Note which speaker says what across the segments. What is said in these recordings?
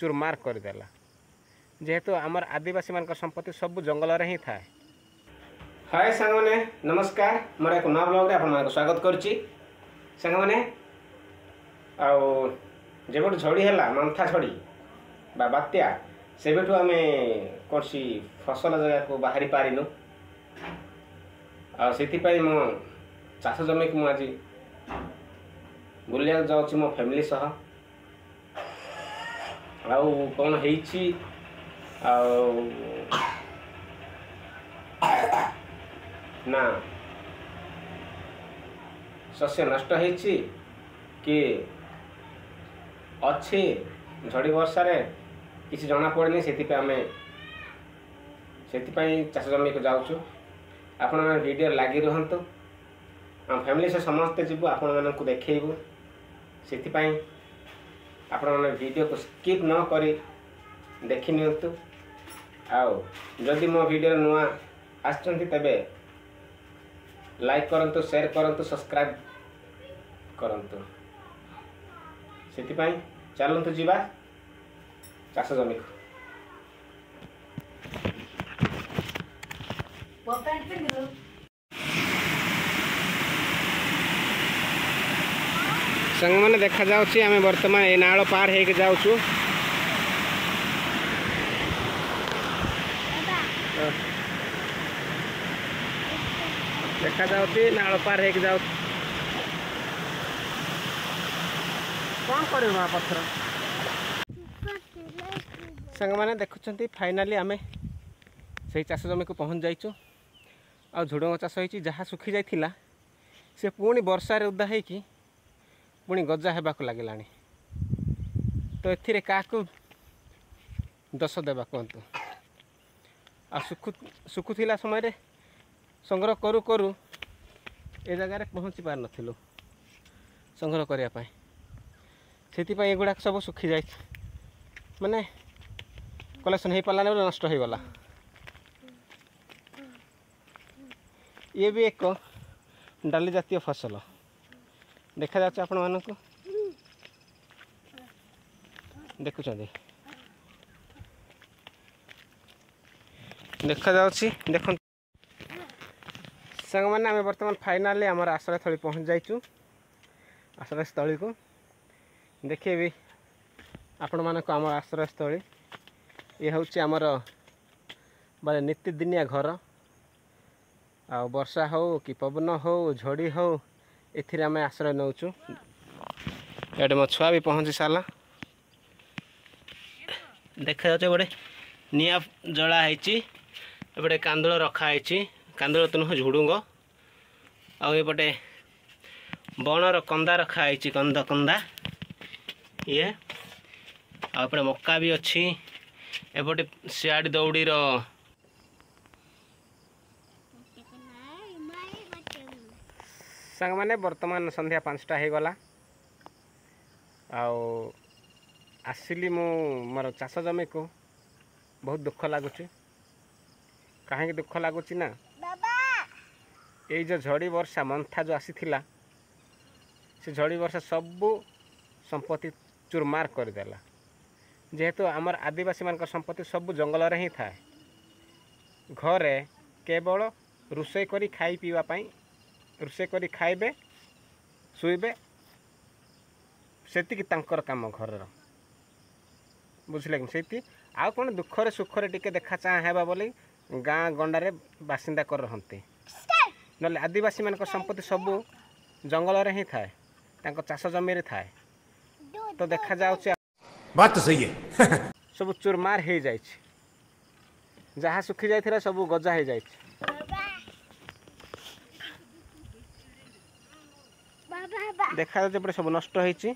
Speaker 1: चूरमार करदेला जेहेतु आमर आदिवासी मान संपत्ति सब जंगल रे ही थाए। हाय सांग माने नमस्कार मोर एक नवा ब्लॉग रे आपन मान स्वागत करछि। सांग माने आउ जेबट झड़ी हैला मंथा झड़ी बा बात्या सेबेठु आमे कोनसी फसल जगह को बाहरी पारिनु आ सेति पई मो चाष जमी को आज बुलिया जाउछि मो फैमिली सह आउ कोन हेछि आउ ना शस्य नष्ट हेछि कि अच्छे झड़ी वर्षा रे किसी जना पड़नी से आम से चाष जमी को जाऊँ आपण मैंने वीडियो लगी रुहतु आम फैमिली से समस्ते जीवु आपण मानक देखु से आपण मैंने वीडियो को स्किप न करी देखि नियंतु आउ जदि मो वीडियो नुआ आछंती तबे लाइक करंतु शेयर करंतु सब्सक्राइब करंतु से चलतु जीवा चाष जमी को संग मैंने देखा जाउछि आमे वर्तमान ए नाळ पार हे के जाउछु देखा जाउछि नाळ पार हे के जाउ कौन करबा पत्थर संग मैंने देखुछंती फाइनली आमे से चाष जमी को पहुँच जाइछु आ झुडंग चाष होइछि जहाँ सुखी जाइथिला से पुणी वर्षा रे उदा हेकि पुणी गजा हेबाक लागिलानी तो एथिरे काकू दस देबा कहतु आ सुखुथिला समय रे संग्रह करू करू ए जगह रे पहुँची पार नथिलु संग्रह करिया पाए सेति पाए एगुडा सब सुखी जाय माने कलेक्शन हो पाला नष्ट हो गला। ये भी एक डाली जातीय फसल देखा जाচ্ছে आपण मानक देखुं देखा जाଉଛି देखो संग मैंने आम बर्तमान फाइनाली आमर आश्रय स्थली पहुँच जाइचु आश्रय स्थली को देखिए भी आपण मानक आम आश्रय स्थली ये हूँ आमर बारे नित्यदिनिया घर आ वर्षा हो कि पवन हो झड़ी हो एथिरे आमे आश्रय नौचु एडे मो छुआ भी पहुँची सारा देखा जाচ্ছে गोटे निआ जला है कांदुल रखाई कांदुल तुन झुडुंग आउपटे बणर कंदा रखाई कंद कंदा ये आपटे मक्का भी अच्छी एपटे सियाड़ी दौड़ी सांग माने वर्तमान संध्या 5टा हो गला आसिली मु मोर चाष जमी को बहुत दुख लगुच कहीं दुख लगुच ना ये जो झड़ी वर्षा मंथा जो आसी थिला से झड़ी वर्षा सबू संपत्ति चूरमार करदेला जेहेतु आमर आदिवासी मान संपत्ति सब जंगल रे ही थाए घरे केवल रोषे करी खाई पीवा पाई रोषे करी खाइबे शुइबे सेतिकी तांकर काम घर बुझले कि सेति आ कौन दुखरे सुखरे टिके देखा चाह हेबा बोली गाँ गंडारे बासिंदा कर रहते नले आदिवासी मान संपत्ति सब जंगल रे ही थाए तांको चाष जमी रे थाए तो देखा जाउछि
Speaker 2: बात तो सही है
Speaker 1: सब चूरमार हो जाए जहाँ सुखी जाए सब गजा हो जाए देखा जाए सब नष्ट होती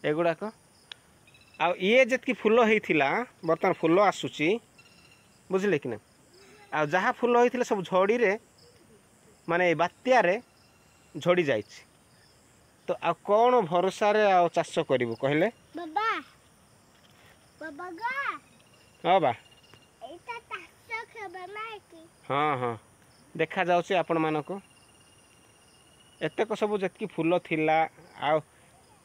Speaker 1: एगुड़ाक आ ये जितकी फूल होता बर्तमान फूल आसूची बुझले कि ना आ जहाँ फूल होता सब झड़ी रे माने बात्यारे झड़ी जाए तो आ कौन भरोसा रे आ चाष करिवु कहले बाबा बाबा गा हां बा एटा चाष खबा ना कि हां हां देखा जाउछि आपण मानको एतेक सब जतकी फूल थिला आ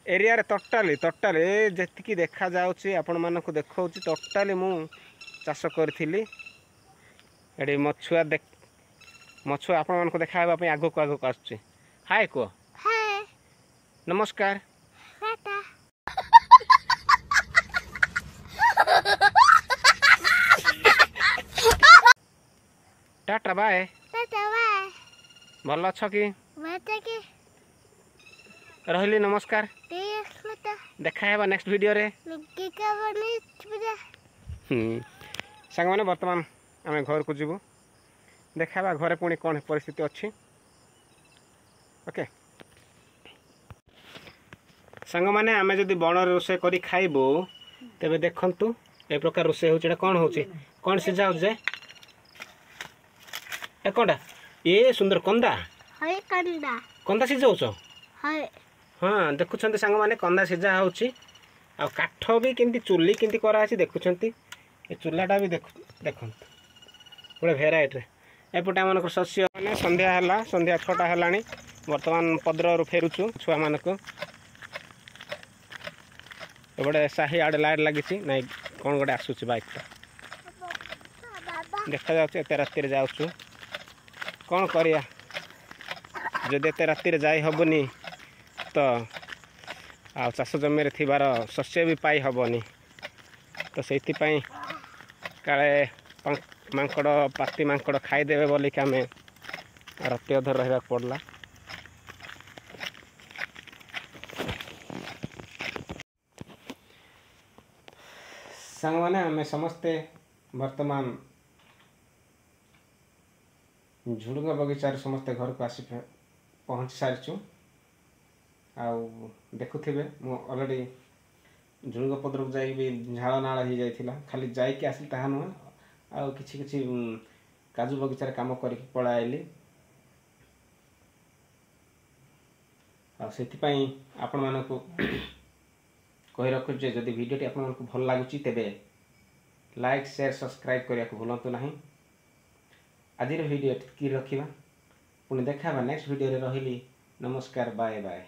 Speaker 1: एरिया टोटाली टोटाली जी देखा जाउची आपण मानक देखौची टोटाली मु चाष करथिली एडी मछुआ मछुआ आपण मानक देखाबा पे आगो को आसुची। हाय को
Speaker 3: हाय
Speaker 1: नमस्कार
Speaker 3: tata
Speaker 1: tata bye
Speaker 3: tata bye
Speaker 1: भल अछ कि
Speaker 3: बाटा के
Speaker 1: रहली नमस्कार
Speaker 3: देख लता
Speaker 1: देखा हेबा नेक्स्ट वीडियो रे
Speaker 3: मिक्की का बनी छुरा
Speaker 1: सांग माने वर्तमान आम घर को जीवु देखा घरे पुणी कौन परिस्थिति अच्छी ओके सांग माने आमे जदि बण रोषे करी खाइबो तेबे देखंतु ए प्रकार रोषे होची कौन होची कौन सिझा हो जाए ए कोंडा ए सुंदर कंदा
Speaker 3: हाय कंदा
Speaker 1: कंदा सिझाउछ
Speaker 3: हाय
Speaker 1: हाँ देखुछंती सांग माने कंदा सिझा होची आ काठ भी केंती चुल्ली केंती करा अछि देखुछंती ए चुल्लाटा भी देखंतु गोटे भेराइटी एपटे आम शस्य मैंने संध्या है संध्या 6टा है बर्तमान पद्र फेरुचु छुआ मानक एपटे साही आड़े लाइट लगी ना कौन गोटे आसूँ बाइक देखा जाते राति जाऊँ कौन करिया जदि एत राति जाई हबनी तो आ चाष जमी थिबार शस्य भी पाई हबनी तो से काले मांकड़ पाती मांकड़ खाईदेवे बोलिक आम राति अधर रहा पड़ला सांग माने आम समस्ते वर्तमान झुड़ुंग बगीचार समस्ते घर को आसी पहुँच सारी देखुवे मु अलरेडी झुड़ुंग पद्र को जाई झाड़ नाड़ हो जाता खाली जाइक आसिल ताहा नुह आ किछि किछि काजू बगीचार काम करके पळाइली से आपण मानक कही रखुचे जदि वीडियोटी आपण मानक भल लागुची तेबे लाइक शेयर सब्सक्राइब करने को भूलंतु नहीं। आज वीडियो की रखा पुणी देखा नेक्स्ट वीडियो रे रहिली नमस्कार बाय बाय।